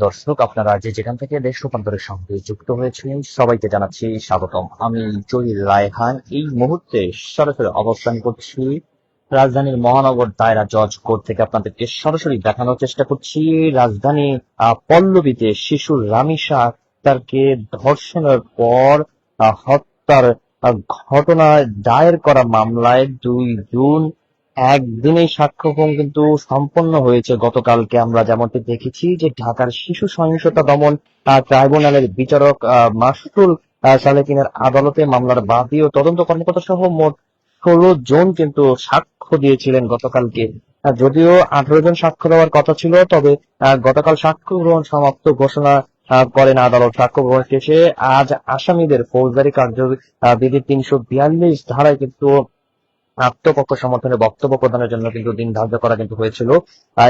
দর্শক, আপনারা যে যেখান থেকে দেশ রূপান্তরের সঙ্গে যুক্ত হয়েছেন সবাইকে জানাচ্ছি স্বাগতম। আমি জহির রায়হান এই মুহূর্তে সরাসরি অবস্থান করছি রাজধানীর মহানগর দায়রা জজ কোর্ট থেকে। আপনাদেরকে সরাসরি দেখানোর চেষ্টা করছি রাজধানী পল্লবীতে শিশু রামিসা আক্তারকে ধর্ষণের পর হত্যার ঘটনা দায়ের করা মামলায় 2 জুন একদিনেই সাক্ষ্যগ্রহণ কিন্তু সম্পন্ন হয়েছে। গতকালকে আমরা যেমনটি দেখেছি যে ঢাকার শিশু সহিংসতা দমন ট্রাইব্যুনালের বিচারক মাসরুল সালেকিনের আদালতে মামলার বাদী ও তদন্ত কর্মকর্তা সহ মোট 16 জন কিন্তু সাক্ষ্য দিয়েছিলেন গতকালকে। যদিও 18 জন সাক্ষ্য দেওয়ার কথা ছিল, তবে গতকাল সাক্ষ্য গ্রহণ সমাপ্ত ঘোষণা করেন আদালত। সাক্ষ্য গ্রহণ শেষে আজ আসামিদের ফৌজদারি কার্যবিধির 342 ধারায় কিন্তু আত্মপক্ষ সমর্থনে বক্তব্য প্রদানের জন্য কিন্তু দিন ধার্য করা কিন্তু হয়েছিল।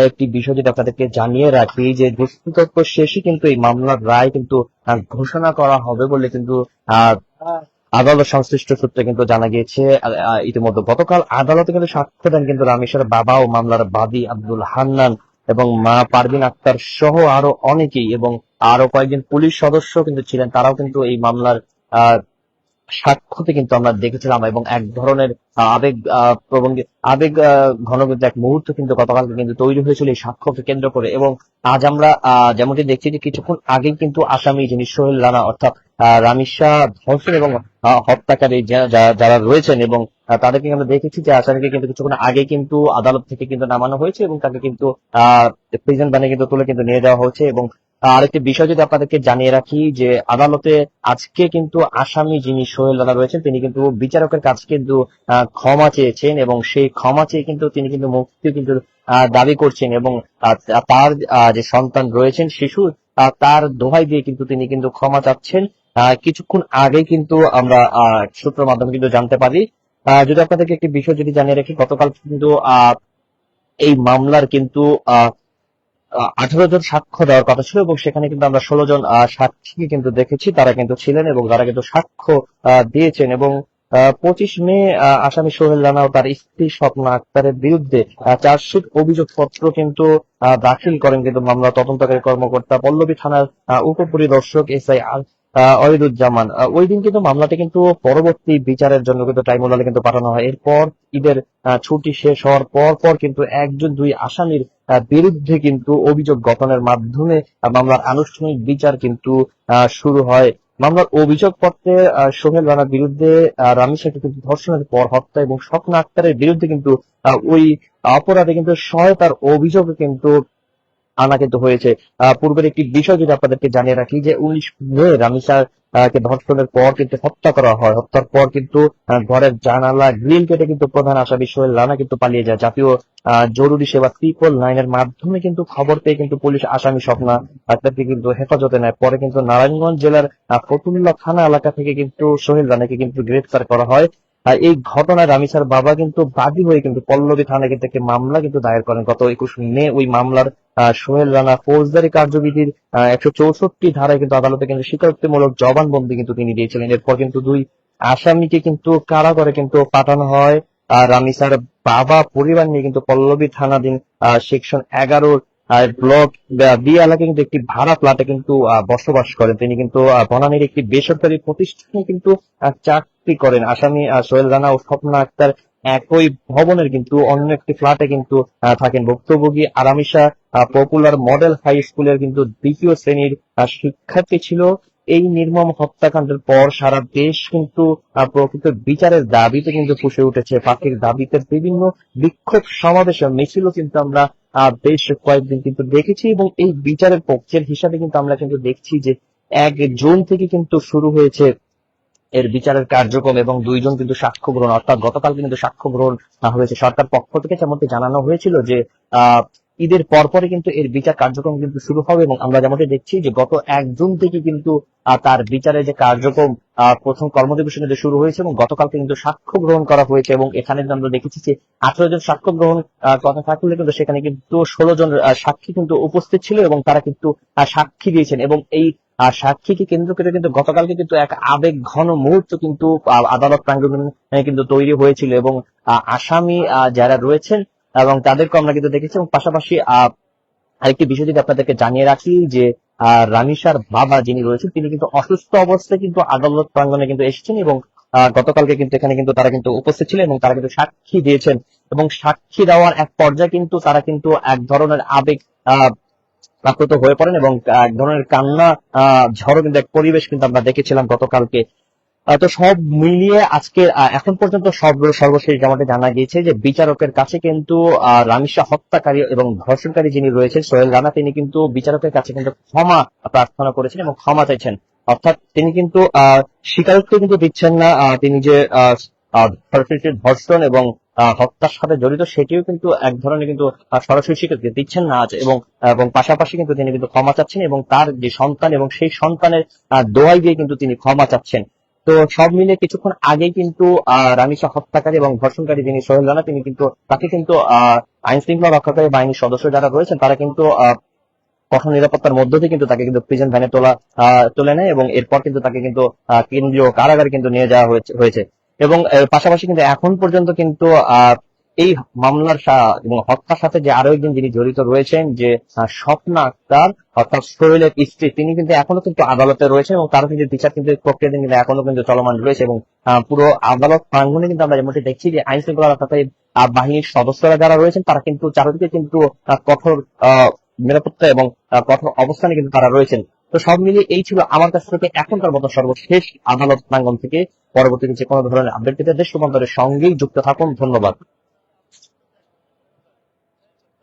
একটি বিষয় যদি আপনাদেরকে জানিয়ে রাখি যে যুক্তিতর্ক শেষে কিন্তু এই মামলার রায় কিন্তু ঘোষণা করা হবে বলে কিন্তু আহ আদালত সংশ্লিষ্ট সূত্রে কিন্তু জানা গিয়েছে। ইতিমধ্যে গতকাল আদালতে কিন্তু সাক্ষ্য দেন কিন্তু রামেশের বাবা ও মামলার বাদী আব্দুল হান্নান এবং মা পারভিন আক্তার সহ আরো অনেকেই, এবং আরো কয়েকজন পুলিশ সদস্য কিন্তু ছিলেন। তারাও কিন্তু এই মামলার আহ সাক্ষ্যতে কিন্তু আমরা দেখেছিলাম, এবং এক ধরনের আবেগ প্রবঙ্গে আবেগ ঘন কিন্তু এক মুহূর্ত কিন্তু গতকালকে কিন্তু তৈরি হয়েছিল এই সাক্ষ্যকে কেন্দ্র করে। এবং আজ আমরা যেমনটি দেখছি যে কিছুক্ষণ আগেই কিন্তু আসামি যিনি সোহেল রানা অর্থাৎ রামিসা ধর্ষণ এবং হত্যাকারী যারা রয়েছেন, এবং তাদেরকে আমরা দেখেছি যে আসামিকে কিন্তু কিছুক্ষণ আগে কিন্তু আদালত থেকে কিন্তু নামানো হয়েছে এবং তাকে কিন্তু প্রিজন ভ্যানে কিন্তু তুলে কিন্তু নিয়ে যাওয়া হয়েছে। এবং আরেকটি বিষয় যদি আপনাদেরকে জানিয়ে রাখি যে আদালতে আজকে কিন্তু আসামি যিনি সোহেল রানা রয়েছেন তিনি কিন্তু বিচারকের কাছে কিন্তু ক্ষমা চেয়েছেন, এবং সেই ক্ষমা চেয়ে কিন্তু তিনি কিন্তু মুক্তি কিন্তু দাবি করছেন, এবং তার যে সন্তান রয়েছেন শিশু তার দোহাই দিয়ে কিন্তু তিনি কিন্তু ক্ষমা চাচ্ছেন। কিছুক্ষণ আগে কিন্তু আমরা সূত্রের মাধ্যমে কিন্তু জানতে পারি। যদি আপনাদেরকে একটি বিষয় যদি জানিয়ে রাখি, গতকাল কিন্তু এই মামলার কিন্তু 18 জন সাক্ষ্য দেওয়ার কথা ছিল, এবং সেখানে কিন্তু আমরা 16 জন সাক্ষীকে কিন্তু দেখেছি, তারা কিন্তু ছিলেন এবং তারা কিন্তু সাক্ষ্য দিয়েছেন। এবং 25 মে আসামি সোহেল রানা ও তার স্ত্রী স্বপ্না আক্তারের বিরুদ্ধে চার্জশিট অভিযোগপত্র কিন্তু দাখিল করেন কিন্তু মামলা তদন্তকারী কর্মকর্তা পল্লবী থানার উপপরিদর্শক SI অহিদুজ্জামান। ওই দিন কিন্তু মামলাটি কিন্তু পরবর্তী বিচারের জন্য কিন্তু ট্রাইব্যুনালে কিন্তু পাঠানো হয়। এরপর ঈদের ছুটি শেষ হওয়ার পর পর কিন্তু 1 জন 2 আসামির বিরুদ্ধে কিন্তু অভিযোগ গঠনের মাধ্যমে মামলার আনুষ্ঠানিক বিচার কিন্তু শুরু হয়। মামলার অভিযোগপত্রে সোহেল রানার বিরুদ্ধে রামিসাকে কিন্তু ধর্ষণের পর হত্যা এবং স্বপ্না আক্তারের বিরুদ্ধে কিন্তু ওই অপরাধে কিন্তু সহায়তার অভিযোগ কিন্তু আনা কিন্তু হয়েছে। পূর্বের একটি বিষয় যদি আপনাদেরকে জানিয়ে রাখি যে 19 মে রামিসার কে ধর্ষণের পর কিন্তু হত্যা করা হয়। হত্যার পর কিন্তু ঘরের জানালা গ্রিল কেটে কিন্তু প্রধান আসামি সোহেল রানা কিন্তু পালিয়ে যায়। জাতীয় জরুরি সেবা 999 এর মাধ্যমে কিন্তু খবর পেয়ে কিন্তু পুলিশ আসামি স্বপ্না আক্তারকে কিন্তু হেফাজতে নেয়। পরে কিন্তু নারায়ণগঞ্জ জেলার ফতুল্লা থানা এলাকা থেকে কিন্তু সোহেল রানাকে কিন্তু গ্রেফতার করা হয়। এই ঘটনায় রামিসার বাবা কিন্তু বাদী হয়ে কিন্তু পল্লবী থানায় কিন্তু একটি মামলা কিন্তু দায়ের করেন গত 21 মে। ওই মামলার সোহেল রানা ফৌজদারি কার্যবিধির 164 ধারায় কিন্তু আদালতে কিন্তু স্বীকারোক্তিমূলক জবানবন্দি কিন্তু তিনি দিয়েছিলেন। এরপর কিন্তু 2 আসামিকে কিন্তু কারাগারে কিন্তু পাঠানো হয়। রামিসার বাবা পরিবার নিয়ে কিন্তু পল্লবী থানাধীন সেকশন 11 ব্লক বি এলাকায় কিন্তু একটি ভাড়া ফ্ল্যাটে কিন্তু বসবাস করেন। তিনি কিন্তু বনানীর একটি বেসরকারি প্রতিষ্ঠানে কিন্তু চাকরি করেন। আসামি সোহেল রানা ও স্বপ্না আক্তার একই ভবনের কিন্তু অন্য একটি ফ্ল্যাটে কিন্তু থাকেন। ভুক্তভোগী আরামিসা পপুলার মডেল হাই স্কুলের কিন্তু 2য় শ্রেণীর শিক্ষার্থী ছিল। এই নির্মম হত্যাকাণ্ডের পর সারা দেশ কিন্তু প্রকৃত বিচারের দাবিতে কিন্তু ফুঁসে উঠেছে। ফাঁসির দাবিতে বিভিন্ন বিক্ষোভ সমাবেশ মিছিলও কিন্তু আমরা বেশ কয়েকদিন কিন্তু দেখেছি, এবং এই বিচারের পক্ষের হিসাবে কিন্তু আমরা কিন্তু দেখছি যে 1 জুন থেকে কিন্তু শুরু হয়েছে এর বিচারের কার্যক্রম, এবং 2 জন কিন্তু সাক্ষ্য গ্রহণ অর্থাৎ গতকাল কিন্তু সাক্ষ্য গ্রহণ হয়েছে। সরকার পক্ষ থেকে যেমনটি জানানো হয়েছিল যে আহ ঈদের পরপরই কিন্তু এর বিচার কার্যক্রম কিন্তু শুরু হবে, এবং আমরা যেমনটি দেখছি যে গত 1 জুন থেকে কিন্তু তার বিচারের যে কার্যক্রম প্রথম কর্মদিবসে কিন্তু শুরু হয়েছে, এবং গতকালকে কিন্তু সাক্ষ্য গ্রহণ করা হয়েছে। এবং এখানে আমরা দেখেছি যে 18 জন সাক্ষ্য গ্রহণ কথা থাকলে কিন্তু সেখানে কিন্তু 16 জন সাক্ষী কিন্তু উপস্থিত ছিল, এবং তারা কিন্তু সাক্ষী দিয়েছেন। এবং এই সাক্ষীকে কেন্দ্র করে কিন্তু গতকালকে কিন্তু এক আবেগ ঘন মুহূর্ত কিন্তু আদালত প্রাঙ্গণে কিন্তু তৈরি হয়েছিল, এবং আসামি যারা রয়েছেন এবং তাদেরকে আমরা কিন্তু দেখেছি, এবং পাশাপাশি আরেকটি বিষয় যদি আপনাদেরকে জানিয়ে রাখি যে রামিসার বাবা যিনি রয়েছেন তিনি কিন্তু অসুস্থ অবস্থায় কিন্তু আদালত প্রাঙ্গণে কিন্তু এসেছেন, এবং গতকালকে কিন্তু এখানে কিন্তু তারা কিন্তু উপস্থিত ছিলেন এবং তারা কিন্তু সাক্ষী দিয়েছেন। এবং সাক্ষী দেওয়ার এক পর্যায়ে কিন্তু তারা কিন্তু এক ধরনের আবেগ আহ প্রাপ্ত হয়ে পড়েন, এবং এক ধরনের কান্না ঝড়ো কিন্তু এক পরিবেশ কিন্তু আমরা দেখেছিলাম গতকালকে। তো সব মিলিয়ে আজকে এখন পর্যন্ত সর্বশেষ যেমনটা জানা গিয়েছে যে বিচারকের কাছে কিন্তু রামিসা হত্যাকারী এবং ধর্ষণকারী যিনি রয়েছেন সোহেল রানা, তিনি কিন্তু বিচারকের কাছে কিন্তু ক্ষমা প্রার্থনা করেছেন এবং ক্ষমা চাইছেন। অর্থাৎ তিনি কিন্তু স্বীকারোক্তি কিন্তু দিচ্ছেন না তিনি যে সরাসরি ধর্ষণ এবং হত্যার সাথে জড়িত সেটিও কিন্তু এক ধরনের কিন্তু সরাসরি স্বীকৃতি দিচ্ছেন না আজ, এবং এবং পাশাপাশি কিন্তু তিনি কিন্তু ক্ষমা চাচ্ছেন এবং তার যে সন্তান এবং সেই সন্তানের দোহাই দিয়ে কিন্তু তিনি ক্ষমা চাচ্ছেন। তো সব মিলে কিছুক্ষণ আগে কিন্তু রামিসা হত্যাকারী এবং ধর্ষণকারী যিনি সোহেল রানা, তিনি কিন্তু তাকে কিন্তু আইন শৃঙ্খলা রক্ষাকারী বাহিনীর সদস্য যারা রয়েছেন তারা কিন্তু কঠোর নিরাপত্তার মধ্য দিয়ে কিন্তু তাকে কিন্তু প্রিজন ভ্যানে তুলে নেয়, এবং এরপর কিন্তু তাকে কিন্তু কেন্দ্রীয় কারাগারে কিন্তু নিয়ে যাওয়া হয়েছে। এবং পাশাপাশি কিন্তু এখন পর্যন্ত কিন্তু এই মামলার এবং হত্যার সাথে যে আরো একজন যিনি জড়িত রয়েছেন যে স্বপ্না আক্তার, অর্থাৎ সোহেলের স্ত্রী, তিনি কিন্তু এখনো কিন্তু আদালতে রয়েছেন এবং তারও কিন্তু বিচার কিন্তু প্রক্রিয়া কিন্তু এখনো কিন্তু চলমান রয়েছে। এবং পুরো আদালত প্রাঙ্গণে কিন্তু আমরা যেমনটি দেখছি যে আইন শৃঙ্খলা রক্ষাকারী বাহিনীর সদস্যরা যারা রয়েছেন তারা কিন্তু চারদিকে কিন্তু কঠোর নিরাপত্তা এবং কঠোর অবস্থানে কিন্তু তারা রয়েছেন। তো সব মিলিয়ে এই ছিল আমার কাছ থেকে এখনকার মতো সর্বশেষ আদালত প্রাঙ্গণ থেকে। পরবর্তীতে যে কোনো ধরনের আপডেট পেতে দেশ রূপান্তরের সঙ্গেই যুক্ত থাকুন। ধন্যবাদ।